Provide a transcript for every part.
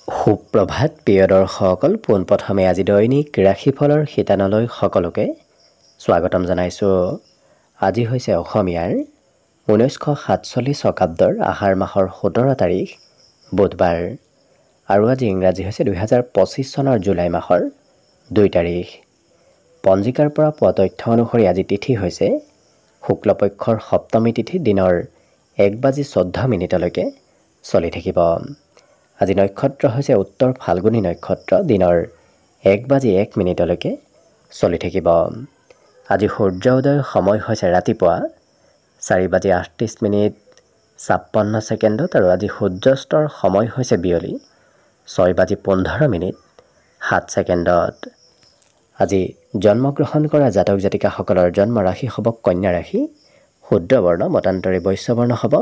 সুপ্ৰভাত প্ৰিয় দৰ্শকসকল, পোনপ্ৰথমে আজি দৈনিক ৰাশিফলৰ শিতানলৈ সকলোকে স্বাগতম জনাইছোঁ। আজি হৈছে অসমীয়াৰ 1947 শকাব্দৰ আহাৰ মাহৰ 17 তাৰিখ বুধবাৰ আৰু আজি ইংৰাজী হৈছে 2025 চনৰ জুলাই মাহৰ 2 তাৰিখ। পঞ্জিকাৰ পৰা পোৱা তথ্য অনুসৰি আজি তিথি হৈছে শুক্লপক্ষৰ সপ্তমী তিথি, দিনৰ 1:14 চলি থাকিব। আজি নক্ষত্ৰ হৈছে উত্তৰ ফাল্গুনী নক্ষত্ৰ, দিনৰ 1:01 চলি থাকিব। আজি সূৰ্য উদয়ৰ সময় হৈছে ৰাতিপুৱা 4:38:56 আৰু আজি সূৰ্যাস্তৰ সময় হৈছে বিয়লি 6:15:07। আজি জন্মগ্ৰহণ কৰা জাতক জাতিকাসকলৰ জন্ম ৰাশি হ'ব কন্যা ৰাশি, শুদ্ৰ বৰ্ণ মতান্তৰে বৈশ্য বৰ্ণ হ'ব,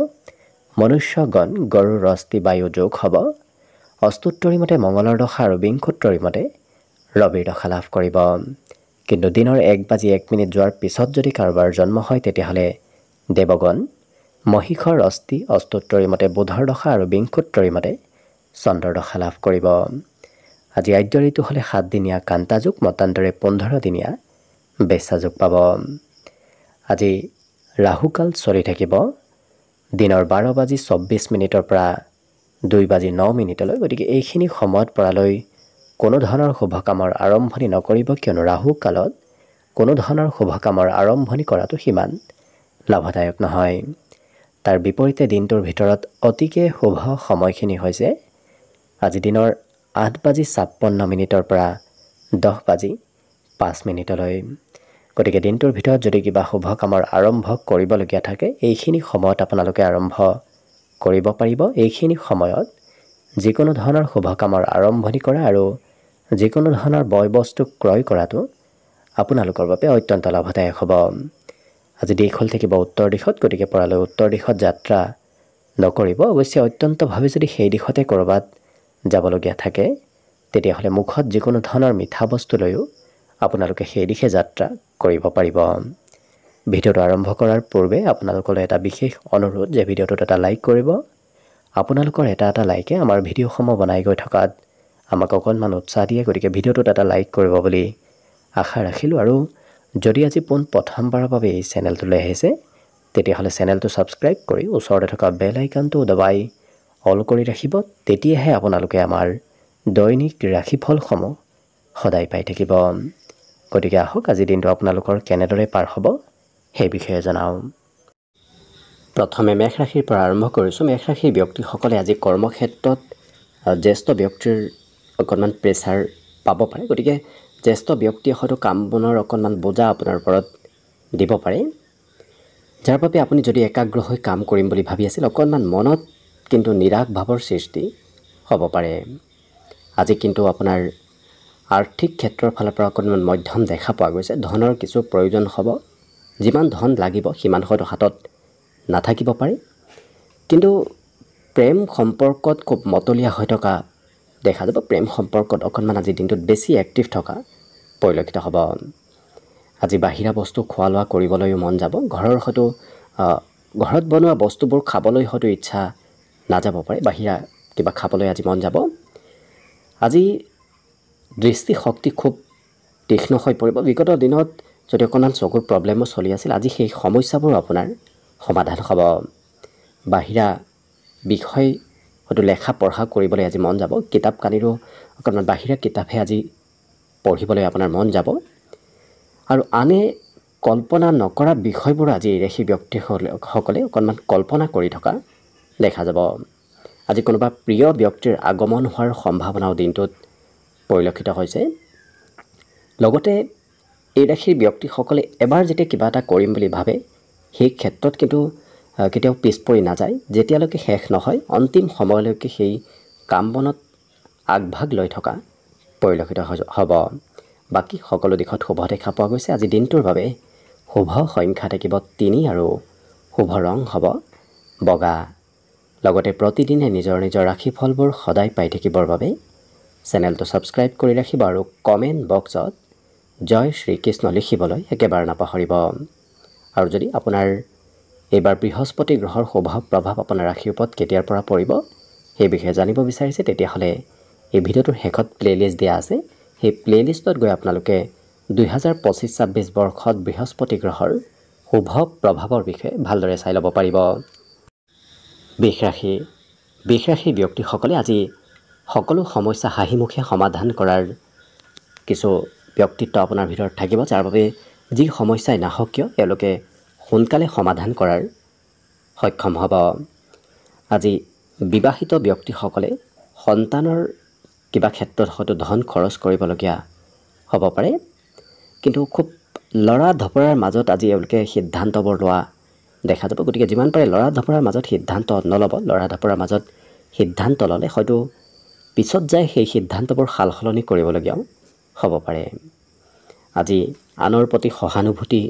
মনুষ্য গণ গৰু ৰস্তি বায়ু যোগ হ'ব, অস্তুত্তৰী মতে মঙলৰ দশা আৰু বিংশোত্তৰী মতে ৰবিৰ দশা লাভ কৰিব। কিন্তু দিনৰ 1:01 যোৱাৰ পিছত যদি কাৰোবাৰ জন্ম হয় তেতিয়াহ'লে দেৱগণ মহিষৰ অস্থি, অস্তুত্তৰী মতে বুধৰ দশা আৰু বিংশোত্তৰী মতে চন্দ্ৰৰ দশা লাভ কৰিব। আজি আদ্য ঋতু হ'লে 7 দিনীয়া কান্তা যুগ, মতান্তৰে 15 দিনীয়া বেশ্যা যুগ পাব। আজি ৰাহুকাল চলি থাকিব দিনৰ 12:24 পৰা 2:09। গতিকে এইখিনি সময়ত পৰালৈ কোনো ধৰণৰ শুভ কামৰ আৰম্ভণি নকৰিব, কিয়নো ৰাহু কালত কোনো ধৰণৰ শুভ কামৰ আৰম্ভণি কৰাটো সিমান লাভদায়ক নহয়। তাৰ বিপৰীতে দিনটোৰ ভিতৰত অতিকে শুভ সময়খিনি হৈছে আজি দিনৰ 8:56 পৰা 10:05। গতিকে দিনটোৰ ভিতৰত যদি কিবা শুভ কামৰ আৰম্ভ কৰিবলগীয়া থাকে এইখিনি সময়ত আপোনালোকে আৰম্ভ কৰিব পাৰিব। এইখিনি সময়ত যিকোনো ধৰণৰ শুভ কামৰ আৰম্ভণি কৰা আৰু যিকোনো ধৰণৰ বয় বস্তু ক্ৰয় কৰাটো আপোনালোকৰ বাবে অত্যন্ত লাভদায়ক হ'ব। আজি দিশ হ'ল থাকিব উত্তৰ দিশত, গতিকে পৰালৈ উত্তৰ দিশত যাত্ৰা নকৰিব। অৱশ্যে অত্যন্তভাৱে যদি সেই দিশতে ক'ৰবাত যাবলগীয়া থাকে তেতিয়াহ'লে মুখত যিকোনো ধৰণৰ মিঠা বস্তু লৈও আপোনালোকে সেই দিশে যাত্ৰা কৰিব পাৰিব। ভিডিঅ'টো আৰম্ভ কৰাৰ পূৰ্বে আপোনালোকলৈ এটা বিশেষ অনুৰোধ যে ভিডিঅ'টোত এটা লাইক কৰিব। আপোনালোকৰ এটা লাইকে আমাৰ ভিডিঅ'সমূহ বনাই গৈ থকাত আমাক অকণমান উৎসাহ দিয়ে, গতিকে ভিডিঅ'টোত এটা লাইক কৰিব বুলি আশা ৰাখিলোঁ। আৰু যদি আজি প্ৰথমবাৰৰ বাবে এই চেনেলটোলৈ আহিছে তেতিয়াহ'লে চেনেলটো ছাবস্ক্ৰাইব কৰি ওচৰতে থকা বেল আইকনটো দবাই অল কৰি ৰাখিব, তেতিয়াহে আপোনালোকে আমাৰ দৈনিক ৰাশিফলসমূহ সদায় পাই থাকিব। গতিকে আহক আজি দিনটো আপোনালোকৰ কেনেদৰে পাৰ হ'ব সেই বিষয়ে জনাওঁ। প্ৰথমে মেষ ৰাশিৰ পৰা আৰম্ভ কৰিছোঁ। মেষ ৰাশিৰ ব্যক্তিসকলে আজি কৰ্মক্ষেত্ৰত জ্যেষ্ঠ ব্যক্তিৰ অকণমান প্ৰেছাৰ পাব পাৰে, গতিকে জ্যেষ্ঠ ব্যক্তিয়ে হয়তো কাম বনৰ অকণমান বোজা আপোনাৰ ওপৰত দিব পাৰে, যাৰ বাবে আপুনি যদি একাগ্ৰ হৈ কাম কৰিম বুলি ভাবি আছিল অকণমান মনত কিন্তু নিৰাশ ভাৱৰ সৃষ্টি হ'ব পাৰে। আজি কিন্তু আপোনাৰ আৰ্থিক ক্ষেত্ৰৰ ফালৰ পৰা অকণমান মধ্যম দেখা পোৱা গৈছে। ধনৰ কিছু প্ৰয়োজন হ'ব, যিমান ধন লাগিব সিমান হয়তো হাতত নাথাকিব পাৰে, কিন্তু প্ৰেম সম্পৰ্কত খুব মতলীয়া হৈ থকা দেখা যাব। প্ৰেম সম্পৰ্কত অকণমান আজি দিনটোত বেছি এক্টিভ থকা পৰিলক্ষিত হ'ব। আজি বাহিৰা বস্তু খোৱা লোৱা কৰিবলৈও মন যাব। ঘৰত বনোৱা বস্তুবোৰ খাবলৈ হয়তো ইচ্ছা নাযাব পাৰে, বাহিৰা কিবা খাবলৈ আজি মন যাব। আজি দৃষ্টিশক্তি খুব তীক্ষ্ণ হৈ পৰিব। বিগত দিনত যদি অকণমান চকুৰ প্ৰব্লেমো চলি আছিল, আজি সেই সমস্যাবোৰ আপোনাৰ সমাধান হ'ব। বাহিৰা বিষয় হয়তো লেখা পঢ়া কৰিবলৈ আজি মন যাব। কিতাপ কানিৰো অকণমান বাহিৰা কিতাপহে আজি পঢ়িবলৈ আপোনাৰ মন যাব। আৰু আনে কল্পনা নকৰা বিষয়বোৰ আজি ৰাশি ব্যক্তিসকলে অকণমান কল্পনা কৰি থকা দেখা যাব। আজি কোনোবা প্ৰিয় ব্যক্তিৰ আগমন হোৱাৰ সম্ভাৱনাও দিনটোত পৰিলক্ষিত হৈছে। লগতে এই ৰাশিৰ ব্যক্তিসকলে এবাৰ যেতিয়া কিবা এটা কৰিম বুলি ভাবে সেই ক্ষেত্ৰত কিন্তু কেতিয়াও পিছ পৰি নাযায়। যেতিয়ালৈকে শেষ নহয় অন্তিম সময়লৈকে সেই কাম বনত আগভাগ লৈ থকা পৰিলক্ষিত হ'ব। বাকী সকলো দিশত শুভ দেখা পোৱা গৈছে। আজি দিনটোৰ বাবে শুভ সংখ্যা থাকিব 3 আৰু শুভ ৰং হ'ব বগা। লগতে প্ৰতিদিনে নিজৰ নিজৰ ৰাশিফলবোৰ সদায় পাই থাকিবৰ বাবে চেনেলটো ছাবস্ক্ৰাইব কৰি ৰাখিব আৰু কমেণ্ট বক্সত জয় শ্ৰীকৃষ্ণ লিখিবলৈ একেবাৰে নাপাহৰিব। আৰু যদি আপোনাৰ এইবাৰ বৃহস্পতি গ্ৰহৰ শুভ প্ৰভাৱ আপোনাৰ ৰাশিৰ ওপৰত কেতিয়াৰ পৰা পৰিব সেই বিষয়ে জানিব বিচাৰিছে তেতিয়াহ'লে এই ভিডিঅ'টোৰ শেষত প্লেলিষ্ট দিয়া আছে সেই প্লেলিষ্টত গৈ আপোনালোকে 2025-26 বৰ্ষত বৃহস্পতি গ্ৰহৰ শুভ প্ৰভাৱৰ বিষয়ে ভালদৰে চাই ল'ব পাৰিব। বৃষ ৰাশিৰ ব্যক্তিসকলে আজি সকলো সমস্যা হাঁহিমুখে সমাধান কৰাৰ কিছু ব্যক্তিত্ব আপোনাৰ ভিতৰত থাকিব, যাৰ বাবে যি সমস্যাই নাহক কিয় তেওঁলোকে সোনকালে সমাধান কৰাৰ সক্ষম হ'ব। আজি বিবাহিত ব্যক্তিসকলে সন্তানৰ কিবা ক্ষেত্ৰত হয়তো ধন খৰচ কৰিবলগীয়া হ'ব পাৰে, কিন্তু খুব লৰা ধপৰাৰ মাজত আজি এওঁলোকে সিদ্ধান্তবোৰ লোৱা দেখা যাব। গতিকে যিমান পাৰে লৰা ধপৰাৰ মাজত সিদ্ধান্ত নল'ব। লৰা ধপৰাৰ মাজত সিদ্ধান্ত ল'লে হয়তো পিছত যায় সেই সিদ্ধান্তবোৰ সাল সলনি কৰিবলগীয়াও হ'ব পাৰে। আজি আনৰ প্ৰতি সহানুভূতি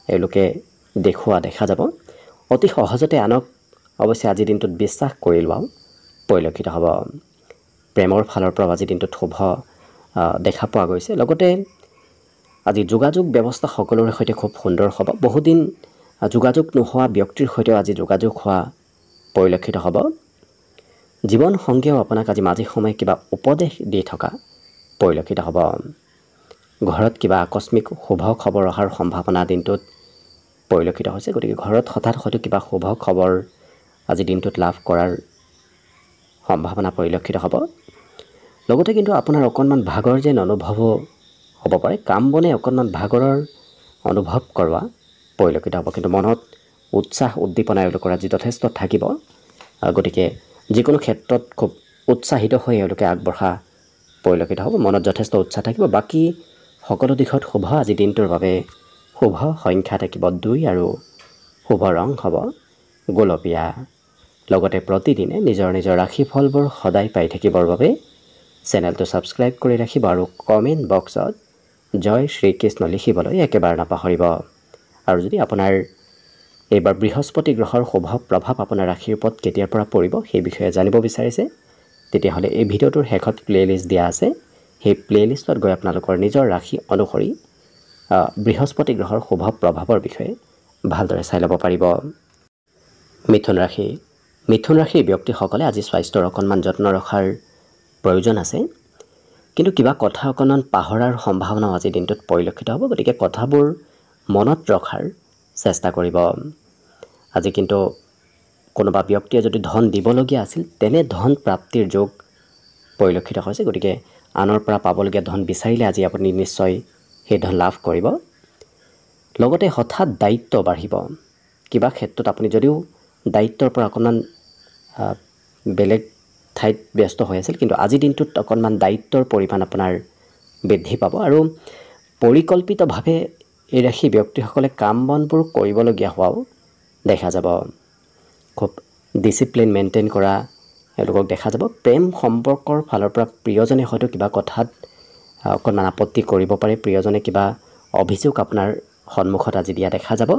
এওঁলোকে দেখুওৱা দেখা যাব। অতি সহজতে আনক অৱশ্যে আজিৰ দিনটোত বিশ্বাস কৰি লোৱাও পৰিলক্ষিত হ'ব। প্ৰেমৰ ফালৰ পৰা আজিৰ দিনটোত শুভ দেখা পোৱা গৈছে। লগতে আজি যোগাযোগ ব্যৱস্থা সকলোৰে সৈতে খুব সুন্দৰ হ'ব। বহুদিন যোগাযোগ নোহোৱা ব্যক্তিৰ সৈতেও আজি যোগাযোগ হোৱা পৰিলক্ষিত হ'ব। জীৱন সংগীয়েও আপোনাক আজি মাজে সময়ে কিবা উপদেশ দি থকা পৰিলক্ষিত হ'ব। ঘৰত কিবা আকস্মিক শুভ খবৰ অহাৰ সম্ভাৱনা দিনটোত পৰিলক্ষিত হৈছে। গতিকে ঘৰত হঠাৎ হয়তো কিবা শুভ খবৰ আজি দিনটোত লাভ কৰাৰ সম্ভাৱনা পৰিলক্ষিত হ'ব। লগতে কিন্তু আপোনাৰ অকণমান ভাগৰ যেন অনুভৱো হ'ব পাৰে। কাম বনে অকণমান ভাগৰৰ অনুভৱ কৰোৱা পৰিলক্ষিত হ'ব, কিন্তু মনত উৎসাহ উদ্দীপনা এওঁলোকৰ আজি যথেষ্ট থাকিব। গতিকে যিকোনো ক্ষেত্ৰত খুব উৎসাহিত হৈ এওঁলোকে আগবঢ়া পৰিলক্ষিত হ'ব। মনত যথেষ্ট উৎসাহ থাকিব। বাকী সকলো দিশত শুভ। আজি দিনটোৰ বাবে শুভ সংখ্যা থাকিব 2 আৰু শুভ ৰং হ'ব গোলপীয়া। লগতে প্ৰতিদিনে নিজৰ ৰাশিফলবোৰ সদায় পাই থাকিবৰ বাবে চেনেলটো ছাবস্ক্ৰাইব কৰি ৰাখিব আৰু কমেণ্ট বক্সত জয় শ্ৰীকৃষ্ণ লিখিবলৈ একেবাৰে নাপাহৰিব। আৰু যদি আপোনাৰ এইবাৰ বৃহস্পতি গ্ৰহৰ শুভ প্ৰভাৱ আপোনাৰ ৰাশিৰ ওপৰত কেতিয়াৰ পৰা পৰিব সেই বিষয়ে জানিব বিচাৰিছে, তেতিয়াহ'লে এই ভিডিঅ'টোৰ শেষত প্লেলিষ্ট দিয়া আছে। সেই প্লেলিষ্টত গৈ আপোনালোকৰ নিজৰ ৰাশি অনুসৰি বৃহস্পতি গ্ৰহৰ শুভ প্ৰভাৱৰ বিষয়ে ভালদৰে চাই ল'ব পাৰিব। মিথুন ৰাশিৰ ব্যক্তিসকলে আজি স্বাস্থ্যৰ অকণমান যত্ন ৰখাৰ প্ৰয়োজন আছে, কিন্তু কিবা কথা অকণমান পাহৰাৰ সম্ভাৱনাও আজি দিনটোত পৰিলক্ষিত হ'ব। গতিকে কথাবোৰ মনত ৰখাৰ চেষ্টা কৰিব। আজি কিন্তু কোনোবা ব্যক্তিয়ে যদি ধন দিবলগীয়া আছিল তেনে ধন প্ৰাপ্তিৰ যোগ পৰিলক্ষিত হৈছে। গতিকে আনৰ পৰা পাবলগীয়া ধন বিচাৰিলে আজি আপুনি নিশ্চয় সেই ধন লাভ কৰিব। লগতে হঠাৎ দায়িত্ব বাঢ়িব। কিবা ক্ষেত্ৰত আপুনি যদিও দায়িত্বৰ পৰা অকণমান বেলেগ ঠাইত ব্যস্ত হৈ আছিল, কিন্তু আজিৰ দিনটোত অকণমান দায়িত্বৰ পৰিমাণ আপোনাৰ বৃদ্ধি পাব আৰু পৰিকল্পিতভাৱে এই ৰাশি ব্যক্তিসকলে কাম বনবোৰ কৰিবলগীয়া হোৱাও দেখা যাব। খুব ডিচিপ্লিন মেইনটেইন কৰা এওঁলোকক দেখা যাব। প্ৰেম সম্পৰ্কৰ ফালৰ পৰা প্ৰিয়জনে হয়তো কিবা কথাত অকণমান আপত্তি কৰিব পাৰে। প্ৰিয়জনে কিবা অভিযোগ আপোনাৰ সন্মুখত আজি দিয়া দেখা যাব।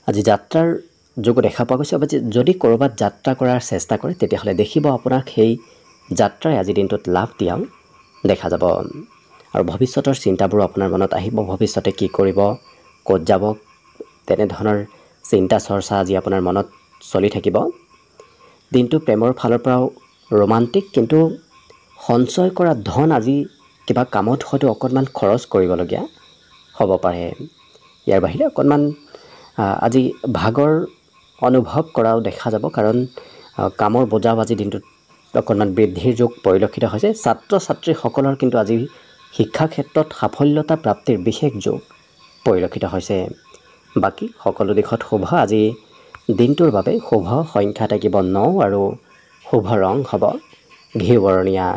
আজি যাত্ৰাৰ যোগো দেখা পোৱা গৈছে। যদি ক'ৰবাত যাত্ৰা কৰাৰ চেষ্টা কৰে তেতিয়াহ'লে দেখিব আপোনাক সেই যাত্ৰাই আজি দিনটোত লাভ দিয়াও দেখা যাব। আৰু ভৱিষ্যতৰ চিন্তাবোৰ আপোনাৰ মনত আহিব। ভৱিষ্যতে কি কৰিব, ক'ত যাব, তেনেধৰণৰ চিন্তা চৰ্চা আজি আপোনাৰ মনত চলি থাকিব। দিনটো প্ৰেমৰ ফালৰ পৰাও ৰোমান্টিক, কিন্তু সঞ্চয় কৰা ধন আজি কিবা কামত হয়তো অকণমান খৰচ কৰিবলগীয়া হ'ব পাৰে। ইয়াৰ বাহিৰে অকণমান আজি ভাগৰ অনুভৱ কৰাও দেখা যাব, কাৰণ কামৰ বোজাও আজি দিনটোত অকণমান বৃদ্ধিৰ যোগ পৰিলক্ষিত হৈছে। ছাত্ৰ ছাত্ৰীসকলৰ কিন্তু আজি শিক্ষা ক্ষেত্ৰত সাফল্যতা প্ৰাপ্তিৰ বিশেষ যোগ পৰিলক্ষিত হৈছে। বাকী সকলো দিশত শুভ। আজি দিনটোৰ বাবে শুভ সংখ্যা থাকিব 9 আৰু শুভ ৰং হ'ব ঘিউবৰণীয়া।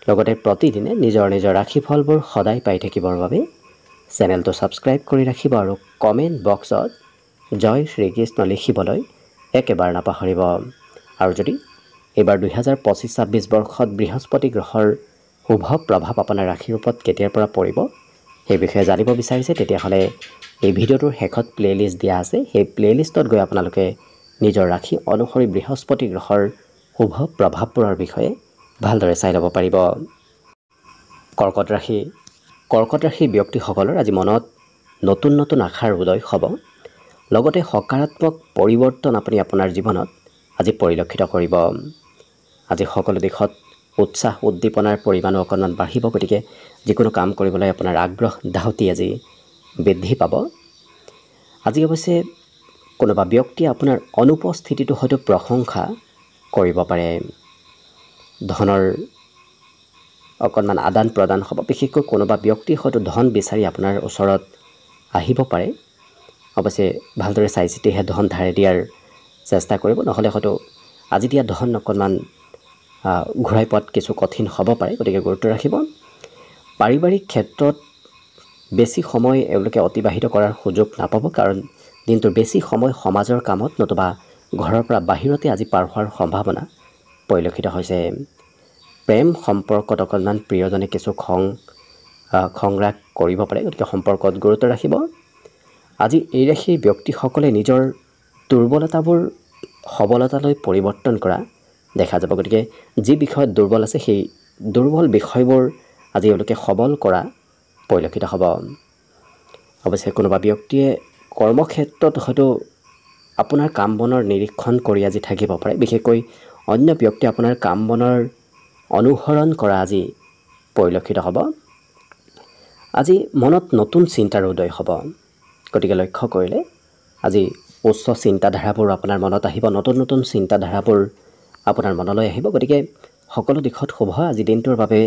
লগতে প্ৰতিদিনে নিজৰ ৰাশিফলবোৰ সদায় পাই থাকিবৰ বাবে চেনেলটো ছাবস্ক্ৰাইব কৰি ৰাখিব আৰু কমেণ্ট বক্সত জয় শ্ৰীকৃষ্ণ লিখিবলৈ একেবাৰে নাপাহৰিব। আৰু যদি এইবাৰ 2025-26 বৰ্ষত বৃহস্পতি গ্ৰহৰ শুভ প্ৰভাৱ আপোনাৰ ৰাশিৰ ওপৰত কেতিয়াৰ পৰা পৰিব সেই বিষয়ে জানিব বিচাৰিছে, তেতিয়াহ'লে এই ভিডিঅ'টোৰ শেষত প্লেলিষ্ট দিয়া আছে। সেই প্লেলিষ্টত গৈ আপোনালোকে নিজৰ ৰাশি অনুসৰি বৃহস্পতি গ্ৰহৰ শুভ প্ৰভাৱবোৰৰ বিষয়ে ভালদৰে চাই ল'ব পাৰিব। কৰ্কট ৰাশিৰ ব্যক্তিসকলৰ আজি মনত নতুন আশাৰ উদয় হ'ব। লগতে সকাৰাত্মক পৰিৱৰ্তন আপুনি আপোনাৰ জীৱনত আজি পৰিলক্ষিত কৰিব। আজি সকলো দিশত উৎসাহ উদ্দীপনাৰ পৰিমাণো অকণমান বাঢ়িব। গতিকে যিকোনো কাম কৰিবলৈ আপোনাৰ আগ্ৰহ ধাউতি আজি বৃদ্ধি পাব। আজি অৱশ্যে কোনোবা ব্যক্তিয়ে আপোনাৰ অনুপস্থিতিটো হয়তো প্ৰশংসা কৰিব পাৰে। ধনৰ অকণমান আদান প্ৰদান হ'ব। বিশেষকৈ কোনোবা ব্যক্তি হয়তো ধন বিচাৰি আপোনাৰ ওচৰত আহিব পাৰে। অৱশ্যে ভালদৰে চাই চিতিহে ধন ধাৰে দিয়াৰ চেষ্টা কৰিব, নহ'লে হয়তো আজি দিয়া ধন অকণমান ঘূৰাই পোৱাত কিছু কঠিন হ'ব পাৰে। গতিকে গুৰুত্ব ৰাখিব। পাৰিবাৰিক ক্ষেত্ৰত বেছি সময় এওঁলোকে অতিবাহিত কৰাৰ সুযোগ নাপাব, কাৰণ দিনটোৰ বেছি সময় সমাজৰ কামত নতুবা ঘৰৰ পৰা বাহিৰতে আজি পাৰ হোৱাৰ সম্ভাৱনা পৰিলক্ষিত হৈছে। প্ৰেম সম্পৰ্কত অকণমান প্ৰিয়জনে কিছু খং ৰাগ কৰিব পাৰে। গতিকে সম্পৰ্কত গুৰুত্ব ৰাখিব। আজি এই ৰাশিৰ ব্যক্তিসকলে নিজৰ দুৰ্বলতাবোৰ সবলতালৈ পৰিৱৰ্তন কৰা দেখা যাব। গতিকে যি বিষয়ত দুৰ্বল আছে সেই দুৰ্বল বিষয়বোৰ আজি এওঁলোকে সবল কৰা পৰিলক্ষিত হ'ব। অৱশ্যে কোনোবা ব্যক্তিয়ে কৰ্মক্ষেত্ৰত হয়তো আপোনাৰ কাম বনৰ নিৰীক্ষণ কৰি আজি থাকিব পাৰে। বিশেষকৈ অন্য ব্যক্তিয়ে আপোনাৰ কাম বনৰ অনুসৰণ কৰা আজি পৰিলক্ষিত হ'ব। আজি মনত নতুন চিন্তাৰ উদয় হ'ব। গতিকে লক্ষ্য কৰিলে আজি উচ্চ চিন্তাধাৰাবোৰ আপোনাৰ মনত আহিব, নতুন নতুন চিন্তাধাৰাবোৰ আপোনাৰ মনলৈ আহিব। গতিকে সকলো দিশত শুভ। আজি দিনটোৰ বাবে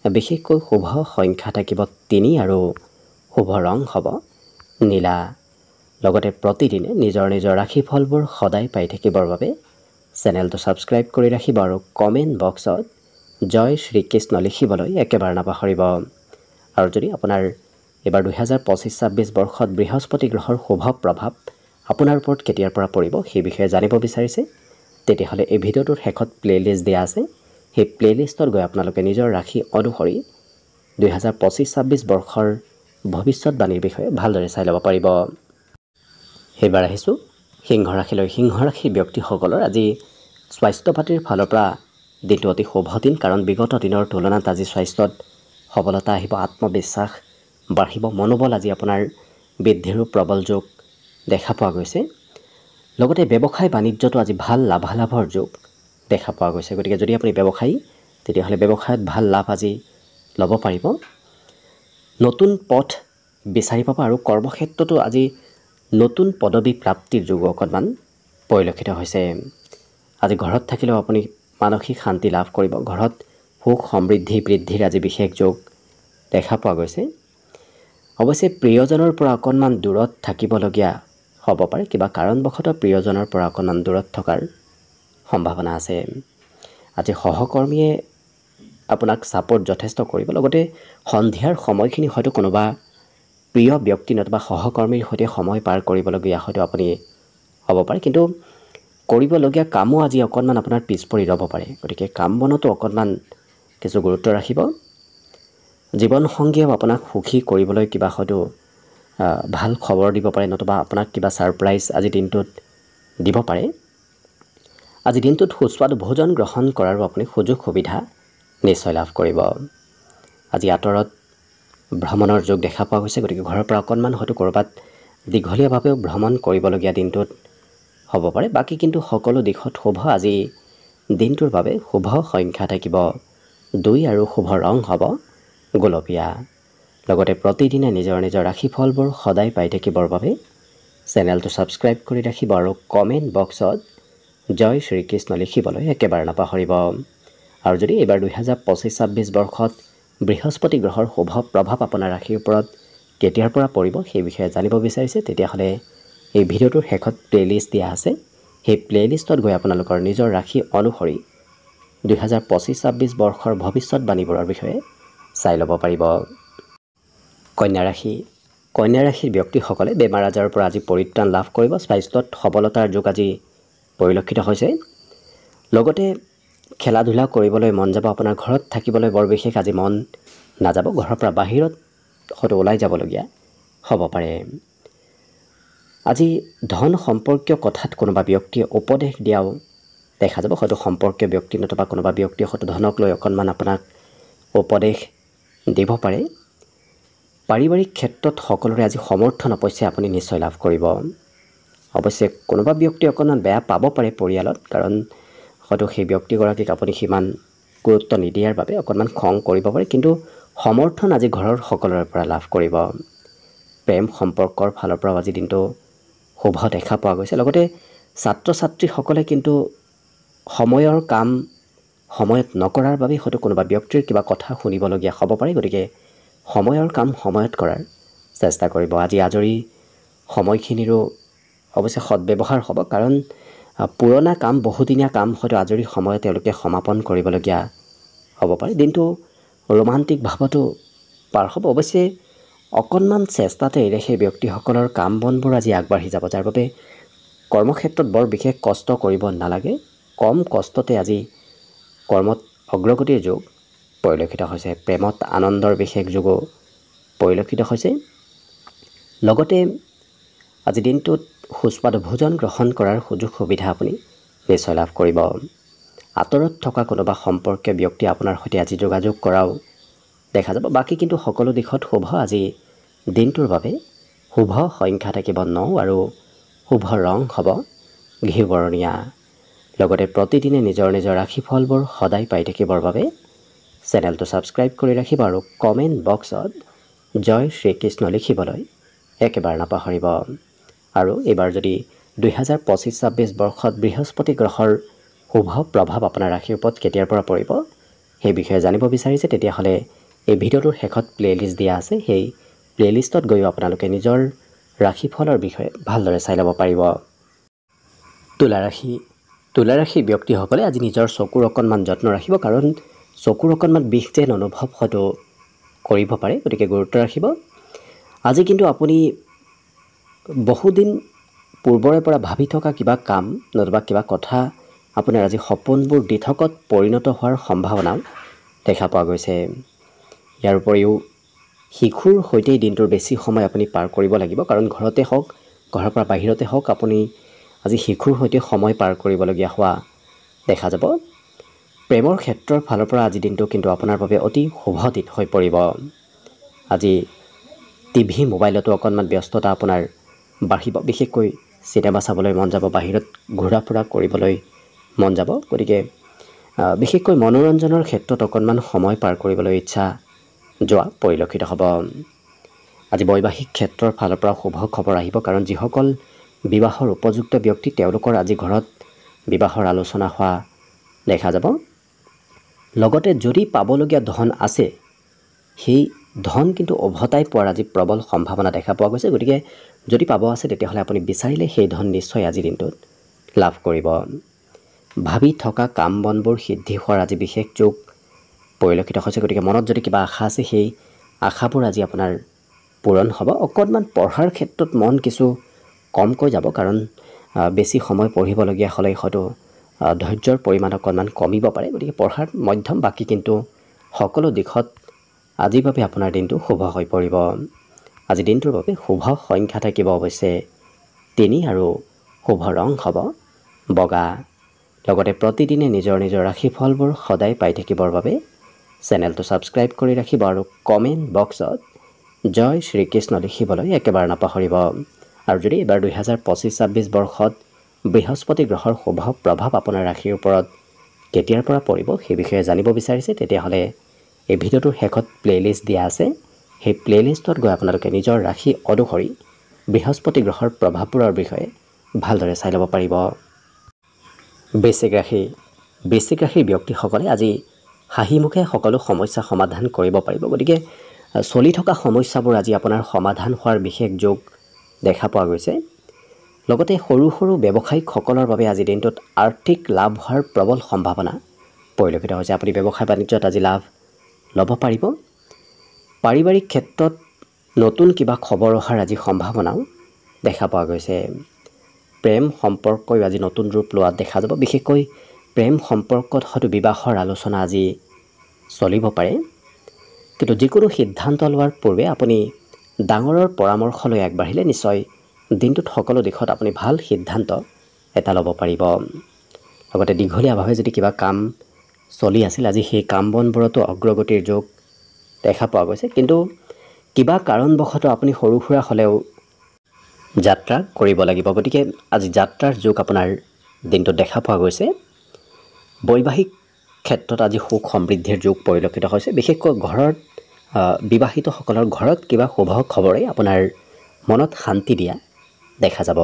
বিশেষকৈ শুভ সংখ্যা থাকিব 3 আৰু শুভ ৰং হ'ব নীলা। লগতে প্ৰতিদিনে নিজৰ নিজৰ ৰাশিফলবোৰ সদায় পাই থাকিবৰ বাবে চেনেলটো ছাবস্ক্ৰাইব কৰি ৰাখিব আৰু কমেণ্ট বক্সত জয় শ্ৰীকৃষ্ণ লিখিবলৈ একেবাৰে নাপাহৰিব। আৰু যদি আপোনাৰ এইবাৰ 2025-26 বৰ্ষত বৃহস্পতি গ্ৰহৰ শুভ প্ৰভাৱ আপোনাৰ ওপৰত কেতিয়াৰ পৰা পৰিব সেই বিষয়ে জানিব বিচাৰিছে, তেতিয়াহ'লে এই ভিডিঅ'টোৰ শেষত প্লে'লিষ্ট দিয়া আছে। সেই প্লে'লিষ্টত গৈ আপোনালোকে নিজৰ ৰাশি অনুসৰি 2025-26 বৰ্ষৰ ভৱিষ্যতবাণীৰ বিষয়ে ভালদৰে চাই ল'ব পাৰিব। সেইবাৰ আহিছোঁ সিংহ ৰাশিলৈ। সিংহ ৰাশিৰ ব্যক্তিসকলৰ আজি স্বাস্থ্য পাতিৰ ফালৰ পৰা দিনটো অতি শুভ দিন, কাৰণ বিগত দিনৰ তুলনাত আজি স্বাস্থ্যত সবলতা আহিব, আত্মবিশ্বাস বাঢ়িব, মনোবল আজি আপোনাৰ বৃদ্ধিৰো প্ৰবল যোগ দেখা পোৱা গৈছে। লগতে ব্যৱসায় বাণিজ্যটো আজি ভাল লাভালাভৰ যোগ দেখা পোৱা গৈছে। গতিকে যদি আপুনি ব্যৱসায়ী তেতিয়াহ'লে ব্যৱসায়ত ভাল লাভ আজি ল'ব পাৰিব। নতুন পথ বিচাৰি পাব আৰু কৰ্মক্ষেত্ৰতো আজি নতুন পদবী প্ৰাপ্তিৰ যোগ অকণমান পৰিলক্ষিত হৈছে। আজি ঘৰত থাকিলেও আপুনি মানসিক শান্তি লাভ কৰিব। ঘৰত সুখ সমৃদ্ধি বৃদ্ধিৰ আজি বিশেষ যোগ দেখা পোৱা গৈছে। অৱশ্যে প্ৰিয়জনৰ পৰা অকণমান দূৰত থাকিবলগীয়া হ'ব পাৰে। কিবা কাৰণবশতঃ প্ৰিয়জনৰ পৰা অকণমান দূৰত থকাৰ সম্ভাৱনা আছে। আজি সহকৰ্মীয়ে আপোনাক ছাপোৰ্ট যথেষ্ট কৰিব। লগতে সন্ধিয়াৰ সময়খিনি হয়তো কোনোবা প্ৰিয় ব্যক্তি নতুবা সহকৰ্মীৰ সৈতে সময় পাৰ কৰিবলগীয়া হয়তো আপুনি হ'ব পাৰে। কিন্তু কৰিবলগীয়া কামো আজি অকণমান আপোনাৰ পিছ পৰি ৰ'ব পাৰে। গতিকে কাম বনতো অকণমান কিছু গুৰুত্ব ৰাখিব। জীৱনসংগীয়েও আপোনাক সুখী কৰিবলৈ কিবা হয়তো ভাল খবৰ দিব পাৰে, নতুবা আপোনাক কিবা ছাৰপ্ৰাইজ আজি দিনটোত দিব পাৰে। আজি দিনটোত সুস্বাদু ভোজন গ্ৰহণ কৰাৰো আপুনি সুযোগ সুবিধা নিশ্চয় লাভ কৰিব। আজি আঁতৰত ভ্ৰমণৰ যোগ দেখা পোৱা গৈছে। গতিকে ঘৰৰ পৰা অকণমান হয়তো ক'ৰবাত দীঘলীয়াভাৱেও ভ্ৰমণ কৰিবলগীয়া দিনটোত হ'ব পাৰে। বাকী কিন্তু সকলো দিশত শুভ। আজি দিনটোৰ বাবে শুভ সংখ্যা থাকিব 2 আৰু শুভ ৰং হ'ব গোলপীয়া। লগতে প্ৰতিদিনে নিজৰ নিজৰ ৰাশিফলবোৰ সদায় পাই থাকিবৰ বাবে চেনেলটো ছাবস্ক্ৰাইব কৰি ৰাখিব আৰু কমেণ্ট বক্সত জয় শ্ৰীকৃষ্ণ লিখিবলৈ একেবাৰে নাপাহৰিব। আৰু যদি এইবাৰ 2025-26 বৰ্ষত বৃহস্পতি গ্ৰহৰ শুভ প্ৰভাৱ আপোনাৰ ৰাশিৰ ওপৰত কেতিয়াৰ পৰা পৰিব সেই বিষয়ে জানিব বিচাৰিছে, তেতিয়াহ'লে এই ভিডিঅ'টোৰ শেষত প্লে'লিষ্ট দিয়া আছে। সেই প্লে'লিষ্টত গৈ আপোনালোকৰ নিজৰ ৰাশি অনুসৰি 2025-26 বৰ্ষৰ ভৱিষ্যতবাণীবোৰৰ বিষয়ে চাই ল'ব পাৰিব। কন্যা ৰাশি। কন্যা ৰাশিৰ ব্যক্তিসকলে বেমাৰ আজাৰৰ পৰা আজি পৰিত্ৰাণ লাভ কৰিব। স্বাস্থ্যত সবলতাৰ যোগ আজি পৰিলক্ষিত হৈছে। লগতে খেলা ধূলা কৰিবলৈ মন যাব। আপোনাৰ ঘৰত থাকিবলৈ বৰ বিশেষ আজি মন নাযাব। ঘৰৰ পৰা বাহিৰত হয়তো ওলাই যাবলগীয়া হ'ব পাৰে। আজি ধন সম্পৰ্কীয় কথাত কোনোবা ব্যক্তিয়ে উপদেশ দিয়াও দেখা যাব। হয়তো সম্পৰ্কীয় ব্যক্তি নতুবা কোনোবা ব্যক্তিয়ে হয়তো ধনক লৈ অকণমান আপোনাক উপদেশ দিব পাৰে। পাৰিবাৰিক ক্ষেত্ৰত সকলোৰে আজি সমৰ্থন অৱশ্যে আপুনি নিশ্চয় লাভ কৰিব। অৱশ্যে কোনোবা ব্যক্তি অকণমান বেয়া পাব পাৰে পৰিয়ালত, কাৰণ হয়তো সেই ব্যক্তিগৰাকীক আপুনি সিমান গুৰুত্ব নিদিয়াৰ বাবে অকণমান খং কৰিব পাৰে, কিন্তু সমৰ্থন আজি ঘৰৰ সকলোৰে পৰা লাভ কৰিব। প্ৰেম সম্পৰ্কৰ ফালৰ পৰাও আজি দিনটো শুভ দেখা পোৱা গৈছে। লগতে ছাত্ৰ ছাত্ৰীসকলে কিন্তু সময়ৰ কাম সময়ত নকৰাৰ বাবে হয়তো কোনোবা ব্যক্তিৰ কিবা কথা শুনিবলগীয়া হ'ব পাৰে, গতিকে সময়ৰ কাম সময়ত কৰাৰ চেষ্টা কৰিব। আজি আজৰি সময়খিনিৰো অৱশ্যে সদব্যৱহাৰ হ'ব, কাৰণ পুৰণা কাম বহুদিনীয়া কাম হয়তো আজৰি সময়ত তেওঁলোকে সমাপন কৰিবলগীয়া হ'ব পাৰে। দিনটো ৰোমান্টিক ভাৱতো পাৰ হ'ব। অৱশ্যে অকণমান চেষ্টাতে এৰে সেই ব্যক্তিসকলৰ কাম বনবোৰ আজি আগবাঢ়ি যাব, যাৰ বাবে কৰ্মক্ষেত্ৰত বৰ বিশেষ কষ্ট কৰিব নালাগে। কম কষ্টতে আজি কৰ্মত অগ্ৰগতিৰ যোগ পৰিলক্ষিত হৈছে। প্ৰেমত আনন্দৰ বিশেষ যোগো পৰিলক্ষিত হৈছে। লগতে আজি দিনটোত সুস্বাদু ভোজন গ্ৰহণ কৰাৰ সুযোগ সুবিধা আপুনি নিশ্চয় লাভ কৰিব। আঁতৰত থকা কোনোবা সম্পৰ্কীয় ব্যক্তি আপোনাৰ সৈতে আজি যোগাযোগ কৰাও দেখা যাব। বাকী কিন্তু সকলো দিশত শুভ। আজি দিনটোৰ বাবে শুভ সংখ্যা থাকিব 9 আৰু শুভ ৰং হ'ব ঘিউ বৰণীয়া। লগতে প্ৰতিদিনে নিজৰ নিজৰ ৰাশিফলবোৰ সদায় পাই থাকিবৰ বাবে চেনেলটো ছাবস্ক্ৰাইব কৰি ৰাখিব আৰু কমেণ্ট বক্সত জয় শ্ৰীকৃষ্ণ লিখিবলৈ একেবাৰে নাপাহৰিব। আৰু এইবাৰ যদি 2025-26 বৰ্ষত বৃহস্পতি গ্ৰহৰ শুভ প্ৰভাৱ আপোনাৰ ৰাশিৰ ওপৰত কেতিয়াৰ পৰা পৰিব সেই বিষয়ে জানিব বিচাৰিছে, তেতিয়াহ'লে এই ভিডিঅ'টোৰ শেষত প্লে'লিষ্ট দিয়া আছে। সেই প্লে'লিষ্টত গৈও আপোনালোকে নিজৰ ৰাশিফলৰ বিষয়ে ভালদৰে চাই ল'ব পাৰিব। তুলা ৰাশি ব্যক্তিসকলে আজি নিজৰ চকুৰ অকণমান যত্ন ৰাখিব, কাৰণ চকুৰ অকণমান বিষ যেন অনুভৱ হয়তো কৰিব পাৰে, গতিকে গুৰুত্ব ৰাখিব। আজি কিন্তু আপুনি বহুদিন পূৰ্বৰে পৰা ভাবি থকা কিবা কাম নতুবা কিবা কথা আপোনাৰ আজি সপোনবোৰ দিঠকত পৰিণত হোৱাৰ সম্ভাৱনাও দেখা পোৱা গৈছে। ইয়াৰ উপৰিও শিশুৰ সৈতেই দিনটোৰ বেছি সময় আপুনি পাৰ কৰিব লাগিব, কাৰণ ঘৰতে হওক ঘৰৰ পৰা বাহিৰতে হওক আপুনি আজি শিশুৰ সৈতে সময় পাৰ কৰিবলগীয়া হোৱা দেখা যাব। প্ৰেমৰ ক্ষেত্ৰৰ ফালৰ পৰা আজি দিনটো কিন্তু আপোনাৰ বাবে অতি শুভ দিন হৈ পৰিব। আজি টিভি মোবাইলতো অকণমান ব্যস্ততা আপোনাৰ বাঢ়িব, বিশেষকৈ চিনেমা চাবলৈ মন যাব, বাহিৰত ঘূৰা ফুৰা কৰিবলৈ মন যাব। গতিকে বিশেষকৈ মনোৰঞ্জনৰ ক্ষেত্ৰত অকণমান সময় পাৰ কৰিবলৈ ইচ্ছা যোৱা পৰিলক্ষিত হ'ব। আজি বৈবাহিক ক্ষেত্ৰৰ ফালৰ পৰা শুভ খবৰ আহিব, কাৰণ যিসকল বিবাহৰ উপযুক্ত ব্যক্তি তেওঁলোকৰ আজি ঘৰত বিবাহৰ আলোচনা হোৱা দেখা যাব। লগতে যদি পাবলগীয়া ধন আছে সেই ধন কিন্তু উভতাই পোৱাৰ আজি প্ৰবল সম্ভাৱনা দেখা পোৱা গৈছে। গতিকে যদি পাব আছে তেতিয়াহ'লে আপুনি বিচাৰিলে সেই ধন নিশ্চয় আজিৰ দিনটোত লাভ কৰিব। ভাবি থকা কাম বনবোৰ সিদ্ধি হোৱাৰ আজি বিশেষ যোগ পৰিলক্ষিত হৈছে। গতিকে মনত যদি কিবা আশা আছে সেই আশাবোৰ আজি আপোনাৰ পূৰণ হ'ব। অকণমান পঢ়াৰ ক্ষেত্ৰত মন কিছু কমকৈ যাব, কাৰণ বেছি সময় পঢ়িবলগীয়া হ'লে হয়তো ধৈৰ্যৰ পৰিমাণ অকণমান কমিব পাৰে। গতিকে পঢ়াৰ মধ্যম, বাকী কিন্তু সকলো দিশত আজিৰ বাবে আপোনাৰ দিনটো শুভ হৈ পৰিব। আজি দিনটোৰ বাবে শুভ সংখ্যা থাকিব অৱশ্যে 3 আৰু শুভ ৰং হ'ব বগা। লগতে প্ৰতিদিনে নিজৰ নিজৰ ৰাশিফলবোৰ সদায় পাই থাকিবৰ বাবে চেনেলটো ছাবস্ক্ৰাইব কৰি ৰাখিব আৰু কমেণ্ট বক্সত জয় শ্ৰীকৃষ্ণ লিখিবলৈ একেবাৰে নাপাহৰিব। আৰু যদি এইবাৰ 2025-26 বৰ্ষত বৃহস্পতি গ্ৰহৰ শুভ প্ৰভাৱ আপোনাৰ ৰাশিৰ ওপৰত কেতিয়াৰ পৰা পৰিব সেই বিষয়ে জানিব বিচাৰিছে, তেতিয়াহ'লে এই ভিডিঅ'টোৰ শেষত প্লে'লিষ্ট দিয়া আছে। সেই প্লে'লিষ্টত গৈ আপোনালোকে নিজৰ ৰাশি অনুসৰি বৃহস্পতি গ্ৰহৰ প্ৰভাৱবোৰৰ বিষয়ে ভালদৰে চাই ল'ব পাৰিব। বৃশ্চিক ৰাশিৰ ব্যক্তিসকলে আজি হাঁহিমুখে সকলো সমস্যা সমাধান কৰিব পাৰিব। গতিকে চলি থকা সমস্যাবোৰ আজি আপোনাৰ সমাধান হোৱাৰ বিশেষ যোগ দেখা পোৱা গৈছে। লগতে সৰু সৰু ব্যৱসায়িকসকলৰ বাবে আজি দিনটোত আৰ্থিক লাভ হোৱাৰ প্ৰবল সম্ভাৱনা পৰিলক্ষিত হৈছে। আপুনি ব্যৱসায় বাণিজ্যত আজি লাভ ল'ব পাৰিব। পাৰিবাৰিক ক্ষেত্ৰত নতুন কিবা খবৰ অহাৰ আজি সম্ভাৱনাও দেখা পোৱা গৈছে। প্ৰেম সম্পৰ্কই আজি নতুন ৰূপ লোৱা দেখা যাব। বিশেষকৈ প্ৰেম সম্পৰ্কত হয়তো বিবাহৰ আলোচনা আজি চলিব পাৰে, কিন্তু যিকোনো সিদ্ধান্ত লোৱাৰ পূৰ্বে আপুনি ডাঙৰৰ পৰামৰ্শ লৈ আগবাঢ়িলে নিশ্চয় দিনটোত সকলো দিশত আপুনি ভাল সিদ্ধান্ত এটা ল'ব পাৰিব। লগতে দীঘলীয়াভাৱে যদি কিবা কাম চলি আছিল আজি সেই কাম বনবোৰতো অগ্ৰগতিৰ যোগ দেখা পোৱা গৈছে, কিন্তু কিবা কাৰণবশতঃ আপুনি সৰু সুৰা হ'লেও যাত্ৰা কৰিব লাগিব। গতিকে আজি যাত্ৰাৰ যোগ আপোনাৰ দিনটোত দেখা পোৱা গৈছে। বৈবাহিক ক্ষেত্ৰত আজি সুখ সমৃদ্ধিৰ যুগ পৰিলক্ষিত হৈছে। বিশেষকৈ ঘৰত বিবাহিতসকলৰ ঘৰত কিবা শুভ খবৰে আপোনাৰ মনত শান্তি দিয়া দেখা যাব।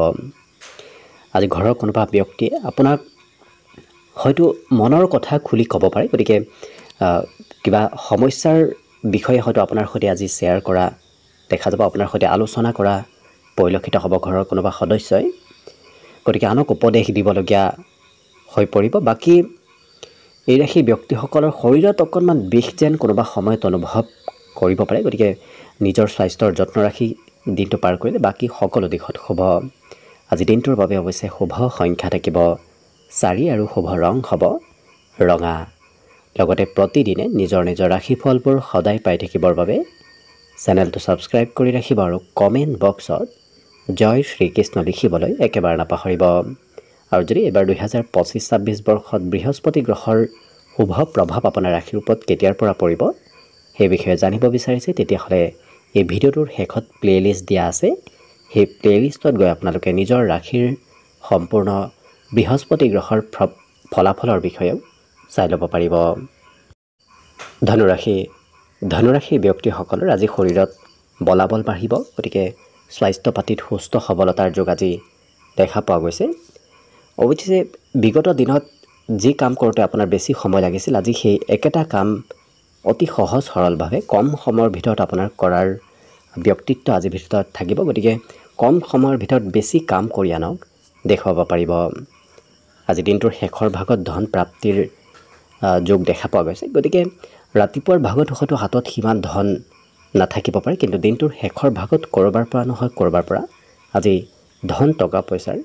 আজি ঘৰৰ কোনোবা ব্যক্তিয়ে আপোনাক হয়তো মনৰ কথা খুলি ক'ব পাৰে, গতিকে কিবা সমস্যাৰ বিষয়ে হয়তো আপোনাৰ সৈতে আজি শ্বেয়াৰ কৰা দেখা যাব, আপোনাৰ সৈতে আলোচনা কৰা পৰিলক্ষিত হ'ব ঘৰৰ কোনোবা সদস্যই। গতিকে আনক উপদেশ দিবলগীয়া হৈ পৰিব। বাকী এই ৰাশি ব্যক্তিসকলৰ শৰীৰত অকণমান বিষ যেন কোনোবা সময়ত অনুভৱ কৰিব পাৰে, গতিকে নিজৰ স্বাস্থ্যৰ যত্ন ৰাখি দিনটো পাৰ কৰিলে বাকী সকলো দিশত শুভ। আজি দিনটোৰ বাবে অৱশ্যে শুভ সংখ্যা থাকিব 4 আৰু শুভ ৰং হ'ব ৰঙা। লগতে প্ৰতিদিনে নিজৰ নিজৰ ৰাশিফলবোৰ সদায় পাই থাকিবৰ বাবে চেনেলটো ছাবস্ক্ৰাইব কৰি ৰাখিব আৰু কমেণ্ট বক্সত জয় শ্ৰীকৃষ্ণ লিখিবলৈ একেবাৰে নাপাহৰিব। আৰু যদি এইবাৰ 2025-26 বৰ্ষত বৃহস্পতি গ্ৰহৰ শুভ প্ৰভাৱ আপোনাৰ ৰাশিৰ ওপৰত কেতিয়াৰ পৰা পৰিব সেই বিষয়ে জানিব বিচাৰিছে, তেতিয়াহ'লে এই ভিডিঅ'টোৰ শেষত প্লে'লিষ্ট দিয়া আছে। সেই প্লে'লিষ্টত গৈ আপোনালোকে নিজৰ ৰাশিৰ সম্পূৰ্ণ বৃহস্পতি গ্ৰহৰ ফলাফলৰ বিষয়েও চাই ল'ব পাৰিব। ধনুৰাশি ব্যক্তিসকলৰ আজি শৰীৰত বলাবল বাঢ়িব, গতিকে স্বাস্থ্য পাতিত সুস্থ সবলতাৰ যোগ আজি দেখা পোৱা গৈছে। অৱশ্যে বিগত দিনত যি কাম কৰোঁতে আপোনাৰ বেছি সময় লাগিছিল, আজি সেই একেটা কাম অতি সহজ সৰলভাৱে কম সময়ৰ ভিতৰত আপোনাৰ কৰাৰ ব্যক্তিত্ব আজিৰ ভিতৰত থাকিব। গতিকে কম সময়ৰ ভিতৰত বেছি কাম কৰি আনক দেখুৱাব পাৰিব। আজি দিনটোৰ শেষৰ ভাগত ধন প্ৰাপ্তিৰ যোগ দেখা পোৱা গৈছে, গতিকে ৰাতিপুৱাৰ ভাগত হয়তো হাতত সিমান ধন নাথাকিব পাৰে, কিন্তু দিনটোৰ শেষৰ ভাগত ক'ৰবাৰ পৰা নহয় ক'ৰবাৰ পৰা আজি ধন টকা পইচাৰ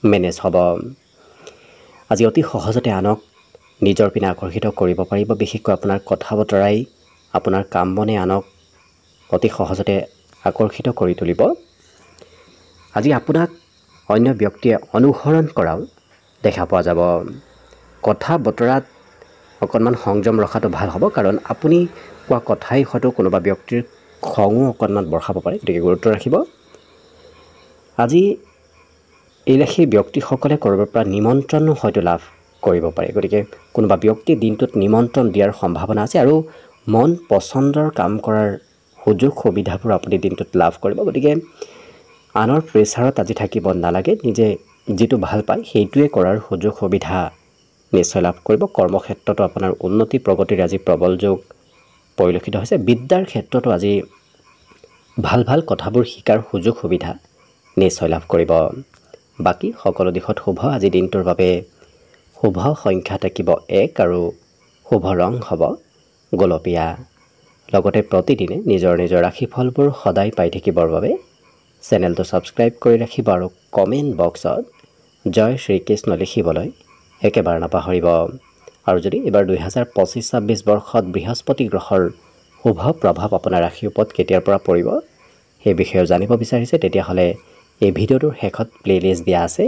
মেনেজ হ'ব। আজি অতি সহজতে আনক নিজৰ পিনে আকৰ্ষিত কৰিব পাৰিব। বিশেষকৈ আপোনাৰ কথা বতৰাই আপোনাৰ কাম বনে আনক অতি সহজতে আকৰ্ষিত কৰি তুলিব। আজি আপোনাক অন্য ব্যক্তিয়ে অনুসৰণ কৰাও দেখা পোৱা যাব। কথা বতৰাত অকণমান সংযম ৰখাটো ভাল হ'ব, কাৰণ আপুনি কোৱা কথাই হয়তো কোনোবা ব্যক্তিৰ খঙো অকণমান বঢ়াব পাৰে, গতিকে গুৰুত্ব ৰাখিব। আজি এই ৰাশি ব্যক্তিসকলে ক'ৰবাৰ পৰা নিমন্ত্ৰণো হয়তো লাভ কৰিব পাৰে, গতিকে কোনোবা ব্যক্তি দিনটোত নিমন্ত্ৰণ দিয়াৰ সম্ভাৱনা আছে আৰু মন পচন্দৰ কাম কৰাৰ সুযোগ সুবিধাবোৰ আপুনি দিনটোত লাভ কৰিব। গতিকে আনৰ প্ৰেছাৰত আজি থাকিব নালাগে, নিজে যিটো ভাল পায় সেইটোৱে কৰাৰ সুযোগ সুবিধা নিশ্চয় লাভ কৰিব। কৰ্মক্ষেত্ৰতো আপোনাৰ উন্নতি প্ৰগতিৰ আজি প্ৰবল যোগ পৰিলক্ষিত হৈছে। বিদ্যাৰ ক্ষেত্ৰতো আজি ভাল ভাল কথাবোৰ শিকাৰ সুযোগ সুবিধা নিশ্চয় লাভ কৰিব। বাকী সকলো দিশত শুভ। আজি দিনটোৰ বাবে শুভ সংখ্যা থাকিব 1 আৰু শুভ ৰং হ'ব গোলপীয়া। লগতে প্ৰতিদিনে নিজৰ নিজৰ ৰাশিফলবোৰ সদায় পাই থাকিবৰ বাবে চেনেলটো ছাবস্ক্ৰাইব কৰি ৰাখিব আৰু কমেণ্ট বক্সত জয় শ্ৰীকৃষ্ণ লিখিবলৈ একেবাৰে নাপাহৰিব। আৰু যদি এইবাৰ 2025-26 বৰ্ষত বৃহস্পতি গ্ৰহৰ শুভ প্ৰভাৱ আপোনাৰ ৰাশিৰ ওপৰত কেতিয়াৰ পৰা পৰিব সেই বিষয়েও জানিব বিচাৰিছে, তেতিয়াহ'লে এই ভিডিঅ'টোৰ শেষত প্লে'লিষ্ট দিয়া আছে।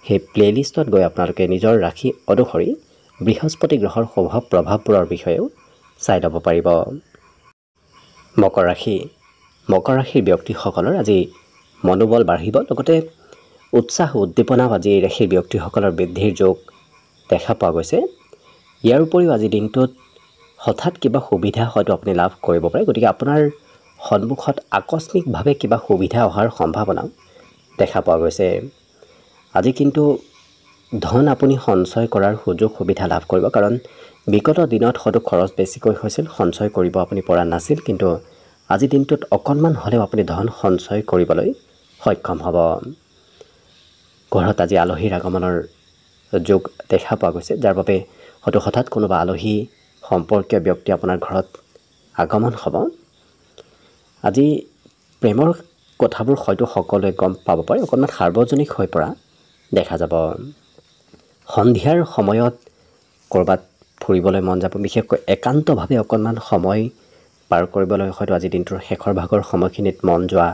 সেই প্লে'লিষ্টত গৈ আপোনালোকে নিজৰ ৰাশি অনুসৰি বৃহস্পতি গ্ৰহৰ শুভ প্ৰভাৱবোৰৰ বিষয়েও চাই ল'ব পাৰিব। মকৰ ৰাশিৰ ব্যক্তিসকলৰ আজি মনোবল বাঢ়িব, লগতে উৎসাহ উদ্দীপনাও আজি এই ৰাশিৰ ব্যক্তিসকলৰ বৃদ্ধিৰ যোগ দেখা পোৱা গৈছে। ইয়াৰ উপৰিও আজি দিনটোত হঠাৎ কিবা সুবিধা হয়তো আপুনি লাভ কৰিব পাৰে, গতিকে আপোনাৰ সন্মুখত আকস্মিকভাৱে কিবা সুবিধা অহাৰ সম্ভাৱনাও দেখা পোৱা গৈছে। আজি কিন্তু ধন আপুনি সঞ্চয় কৰাৰ সুযোগ সুবিধা লাভ কৰিব, কাৰণ বিগত দিনত হয়তো খৰচ বেছিকৈ হৈছিল, সঞ্চয় কৰিব আপুনি পৰা নাছিল, কিন্তু আজি দিনটোত অকণমান হ'লেও আপুনি ধন সঞ্চয় কৰিবলৈ সক্ষম হ'ব। ঘৰত আজি আলহীৰ আগমনৰ যোগ দেখা পোৱা গৈছে, যাৰ বাবে হয়তো হঠাৎ কোনোবা আলহী সম্পৰ্কীয় ব্যক্তি আপোনাৰ ঘৰত আগমন হ'ব। আজি প্ৰেমৰ কথাবোৰ হয়তো সকলোৱে গম পাব পাৰে, অকণমান সাৰ্বজনিক হৈ পৰা দেখা যাব। সন্ধিয়াৰ সময়ত ক'ৰবাত ফুৰিবলৈ মন যাব, বিশেষকৈ একান্তভাৱে অকণমান সময় পাৰ কৰিবলৈ হয়তো আজি দিনটোৰ শেষৰ ভাগৰ সময়খিনিত মন যোৱা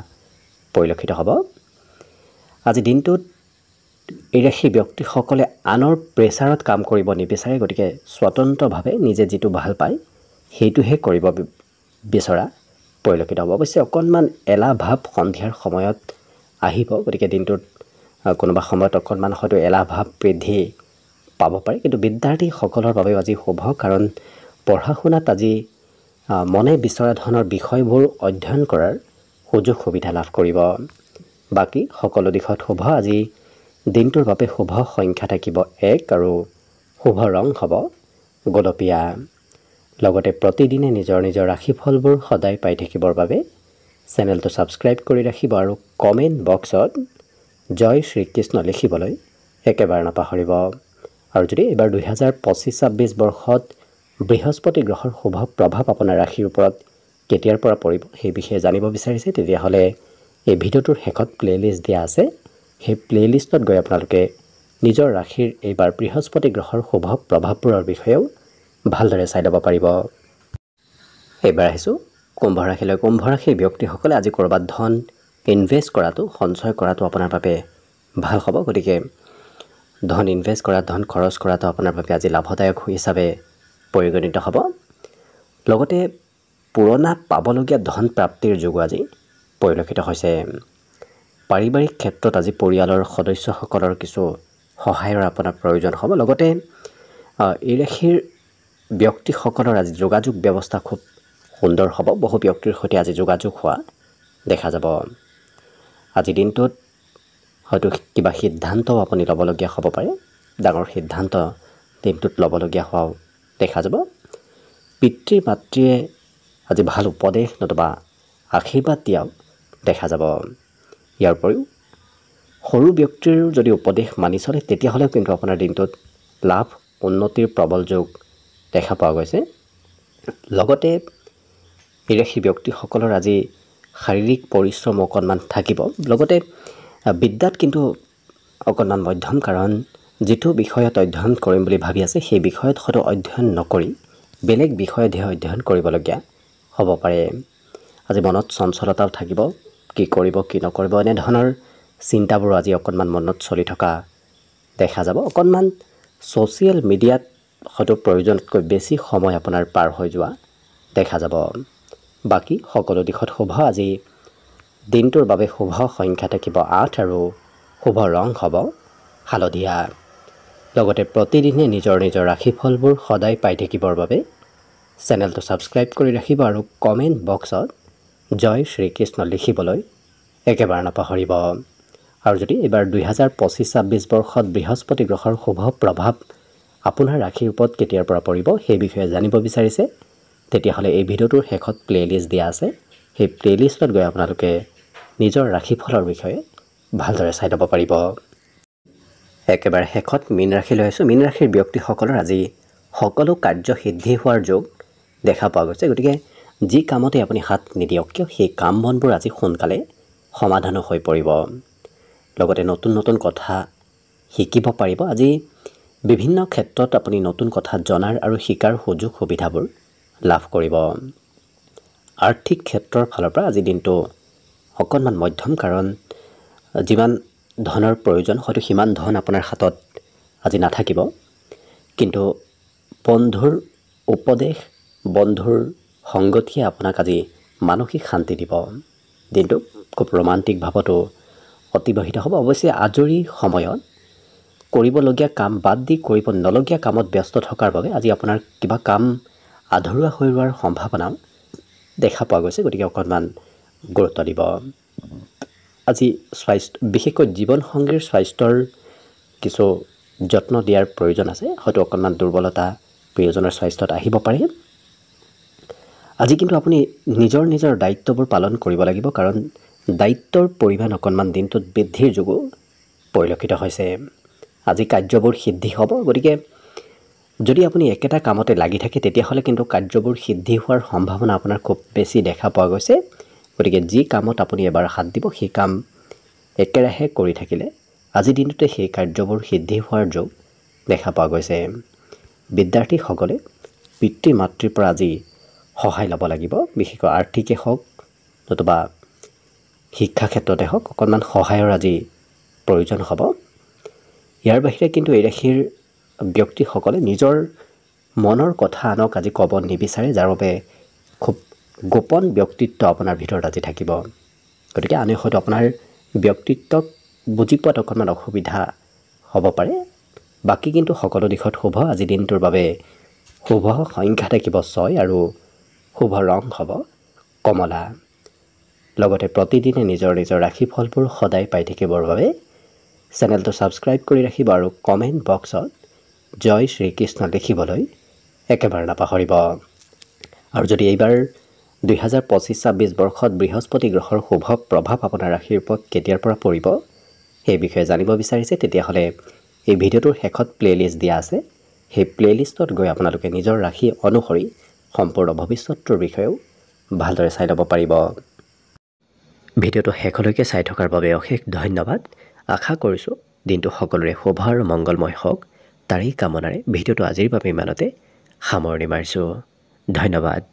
পৰিলক্ষিত হ'ব। আজি দিনটোত এই ৰাশি ব্যক্তিসকলে আনৰ প্ৰেছাৰত কাম কৰিব নিবিচাৰে, গতিকে স্বতন্ত্ৰভাৱে নিজে যিটো ভাল পায় সেইটোহে কৰিব বিচৰা পৰিলক্ষিত হ'ব। অৱশ্যে অকণমান এলাহ ভাৱ সন্ধিয়াৰ সময়ত আহিব, গতিকে দিনটোত কোনোবা সময়ত অকণমান হয়তো এলাহ ভাৱ বৃদ্ধি পাব পাৰে। কিন্তু বিদ্যাৰ্থীসকলৰ বাবেও আজি শুভ, কাৰণ পঢ়া শুনাত আজি মনে বিচৰা ধৰণৰ বিষয়বোৰ অধ্যয়ন কৰাৰ সুযোগ সুবিধা লাভ কৰিব। বাকী সকলো দিশত শুভ। আজি দিনটোৰ বাবে শুভ সংখ্যা থাকিব 1 আৰু শুভ ৰং হ'ব গোলপীয়া। লগতে প্ৰতিদিনে নিজৰ নিজৰ ৰাশিফলবোৰ সদায় পাই থাকিবৰ বাবে চেনেলটো ছাবস্ক্ৰাইব কৰি ৰাখিব আৰু কমেণ্ট বক্সত জয় শ্ৰীকৃষ্ণ লিখিবলৈ একেবাৰে নাপাহৰিব। আৰু যদি এইবাৰ 2025-26 বৰ্ষত বৃহস্পতি গ্ৰহৰ শুভ প্ৰভাৱ আপোনাৰ ৰাশিৰ ওপৰত কেতিয়াৰ পৰা পৰিব সেই বিষয়ে জানিব বিচাৰিছে, তেতিয়াহ'লে এই ভিডিঅ'টোৰ শেষত প্লে'লিষ্ট দিয়া আছে। সেই প্লে'লিষ্টত গৈ আপোনালোকে নিজৰ ৰাশিৰ এইবাৰ বৃহস্পতি গ্ৰহৰ শুভ প্ৰভাৱবোৰৰ বিষয়েও ভালদৰে চাই ল'ব পাৰিব। এইবাৰ আহিছোঁ কুম্ভ ৰাশিলৈ। কুম্ভ ৰাশিৰ ব্যক্তিসকলে আজি ক'ৰবাত ধন ইনভেষ্ট কৰাটো, সঞ্চয় কৰাটো আপোনাৰ বাবে ভাল হ'ব। গতিকে ধন ইনভেষ্ট কৰা, ধন খৰচ কৰাটো আপোনাৰ বাবে আজি লাভদায়ক হিচাপে পৰিগণিত হ'ব। লগতে পুৰণা পাবলগীয়া ধন প্ৰাপ্তিৰ যোগো আজি পৰিলক্ষিত হৈছে। পাৰিবাৰিক ক্ষেত্ৰত আজি পৰিয়ালৰ সদস্যসকলৰ কিছু সহায়ৰ আপোনাৰ প্ৰয়োজন হ'ব। লগতে এই ৰাশিৰ ব্যক্তিসকলৰ আজি যোগাযোগ ব্যৱস্থা খুব সুন্দৰ হ'ব। বহু ব্যক্তিৰ সৈতে আজি যোগাযোগ হোৱা দেখা যাব। আজিৰ দিনটোত হয়তো কিবা সিদ্ধান্তও আপুনি ল'বলগীয়া হ'ব পাৰে। ডাঙৰ সিদ্ধান্ত দিনটোত ল'বলগীয়া হোৱাও দেখা যাব। পিতৃ মাতৃয়ে আজি ভাল উপদেশ নতুবা আশীৰ্বাদ দিয়াও দেখা যাব। ইয়াৰ উপৰিও সৰু ব্যক্তিৰ যদি উপদেশ মানি চলে তেতিয়াহ'লেও কিন্তু আপোনাৰ দিনটোত লাভ উন্নতিৰ প্ৰবল যোগ দেখা পোৱা গৈছে। লগতে এই ৰাশি ব্যক্তিসকলৰ আজি শাৰীৰিক পৰিশ্ৰম অকণমান থাকিব। লগতে বিদ্যাত কিন্তু অকণমান মধ্যম, কাৰণ যিটো বিষয়ত অধ্যয়ন কৰিম বুলি ভাবি আছে সেই বিষয়ত হয়তো অধ্যয়ন নকৰি বেলেগ বিষয়তহে অধ্যয়ন কৰিবলগীয়া হ'ব পাৰে। আজি মনত চঞ্চলতাও থাকিব, কি কৰিব কি নকৰিব এনেধৰণৰ চিন্তাবোৰো আজি অকণমান মনত চলি থকা দেখা যাব। অকণমান ছ'চিয়েল মিডিয়াত হয়তো প্ৰয়োজনতকৈ বেছি সময় আপোনাৰ পাৰ হৈ যোৱা দেখা যাব। বাকী সকলো দিশত শুভ। আজি দিনটোৰ বাবে শুভ সংখ্যা থাকিব 8 আৰু শুভ ৰং হ'ব হালধীয়া। লগতে প্ৰতিদিনে নিজৰ নিজৰ ৰাশিফলবোৰ সদায় পাই থাকিবৰ বাবে চেনেলটো ছাবস্ক্ৰাইব কৰি ৰাখিব আৰু কমেণ্ট বক্সত জয় শ্ৰীকৃষ্ণ লিখিবলৈ একেবাৰে নাপাহৰিব। আৰু যদি এইবাৰ 2025-26 বৰ্ষত বৃহস্পতি গ্ৰহৰ শুভ প্ৰভাৱ আপোনাৰ ৰাশিৰ ওপৰত কেতিয়াৰ পৰা পৰিব সেই বিষয়ে জানিব বিচাৰিছে, তেতিয়াহ'লে এই ভিডিঅ'টোৰ শেষত প্লে'লিষ্ট দিয়া আছে। সেই প্লে'লিষ্টত গৈ আপোনালোকে নিজৰ ৰাশিফলৰ বিষয়ে ভালদৰে চাই ল'ব পাৰিব। একেবাৰে শেষত মীন ৰাশিলৈ আছোঁ। মীন ৰাশিৰ ব্যক্তিসকলৰ আজি সকলো কাৰ্য সিদ্ধি হোৱাৰ যোগ দেখা পোৱা গৈছে। গতিকে যি কামতে আপুনি হাত নিদিয়ক কিয় সেই কাম বনবোৰ আজি সোনকালে সমাধানো হৈ পৰিব। লগতে নতুন নতুন কথা শিকিব পাৰিব। আজি বিভিন্ন ক্ষেত্ৰত আপুনি নতুন কথা জনাৰ আৰু শিকাৰ সুযোগ সুবিধাবোৰ লাভ কৰিব। আৰ্থিক ক্ষেত্ৰৰ ফালৰ পৰা আজি দিনটো অকণমান মধ্যম, কাৰণ যিমান ধনৰ প্ৰয়োজন হয়তো সিমান ধন আপোনাৰ হাতত আজি নাথাকিব। কিন্তু বন্ধুৰ উপদেশ, বন্ধুৰ সংগতিয়ে আপোনাক আজি মানসিক শান্তি দিব। দিনটো খুব ৰোমান্টিক ভাৱতো অতিবাহিত হ'ব। অৱশ্যে আজৰি সময়ত কৰিবলগীয়া কাম বাদ দি কৰিব নলগীয়া কামত ব্যস্ত থকাৰ বাবে আজি আপোনাৰ কিবা কাম আধৰুৱা হৈ যোৱাৰ সম্ভাৱনাও দেখা পোৱা গৈছে। গতিকে অকণমান গুৰুত্ব দিব। আজি বিশেষকৈ জীৱনসংগীৰ স্বাস্থ্যৰ কিছু যত্ন দিয়াৰ প্ৰয়োজন আছে। হয়তো অকণমান দুৰ্বলতা প্ৰিয়জনৰ স্বাস্থ্যত আহিব পাৰে। আজি কিন্তু আপুনি নিজৰ নিজৰ দায়িত্ববোৰ পালন কৰিব লাগিব, কাৰণ দায়িত্বৰ পৰিমাণ অকণমান দিনটোত বৃদ্ধিৰ যোগো পৰিলক্ষিত হৈছে। আজি কাৰ্যবোৰ সিদ্ধি হ'ব। গতিকে যদি আপুনি একেটা কামতে লাগি থাকে তেতিয়াহ'লে কিন্তু কাৰ্যবোৰ সিদ্ধি হোৱাৰ সম্ভাৱনা আপোনাৰ খুব বেছি দেখা পোৱা গৈছে। গতিকে যি কামত আপুনি এবাৰ হাত দিব সেই কাম একেৰাহে কৰি থাকিলে আজিৰ দিনটোতে সেই কাৰ্যবোৰ সিদ্ধি হোৱাৰ যোগ দেখা পোৱা গৈছে। বিদ্যাৰ্থীসকলে পিতৃ মাতৃৰ পৰা আজি সহায় ল'ব লাগিব। বিশেষকৈ আৰ্থিকেই হওক নতুবা শিক্ষা ক্ষেত্ৰতে হওক অকণমান সহায়ৰ আজি প্ৰয়োজন হ'ব। ইয়াৰ বাহিৰে কিন্তু এই ৰাশিৰ ব্যক্তিসকলে নিজৰ মনৰ কথা আনক আজি ক'ব নিবিচাৰে, যাৰ বাবে খুব গোপন ব্যক্তিত্ব আপোনাৰ ভিতৰত আজি থাকিব। গতিকে আনে হয়তো আপোনাৰ ব্যক্তিত্বক বুজি পোৱাত অকণমান অসুবিধা হ'ব পাৰে। বাকী কিন্তু সকলো দিশত শুভ। আজি দিনটোৰ বাবে শুভ সংখ্যা থাকিব 6 আৰু শুভ ৰং হ'ব কমলা। লগতে প্ৰতিদিনে নিজৰ ৰাশিফলবোৰ সদায় পাই থাকিবৰ বাবে চেনেলটো ছাবস্ক্ৰাইব কৰি ৰাখিব আৰু কমেণ্ট বক্সত জয় শ্ৰীকৃষ্ণ লিখিবলৈ একেবাৰে নাপাহৰিব। আৰু যদি এইবাৰ 2025-26 বৰ্ষত বৃহস্পতি গ্ৰহৰ শুভ প্ৰভাৱ আপোনাৰ ৰাশিৰ ওপৰত কেতিয়াৰ পৰা পৰিব সেই বিষয়ে জানিব বিচাৰিছে, তেতিয়াহ'লে এই ভিডিঅ'টোৰ শেষত প্লে'লিষ্ট দিয়া আছে। সেই প্লে'লিষ্টত গৈ আপোনালোকে নিজৰ ৰাশি অনুসৰি সম্পূৰ্ণ ভৱিষ্যতটোৰ বিষয়েও ভালদৰে চাই ল'ব পাৰিব। ভিডিঅ'টো শেষলৈকে চাই থকাৰ বাবে অশেষ ধন্যবাদ। আশা কৰিছোঁ দিনটো সকলোৰে শুভ আৰু মংগলময় হওক, তাৰেই কামনাৰে ভিডিঅ'টো আজিৰ বাবে ইমানতে সামৰণি মাৰিছোঁ। ধন্যবাদ।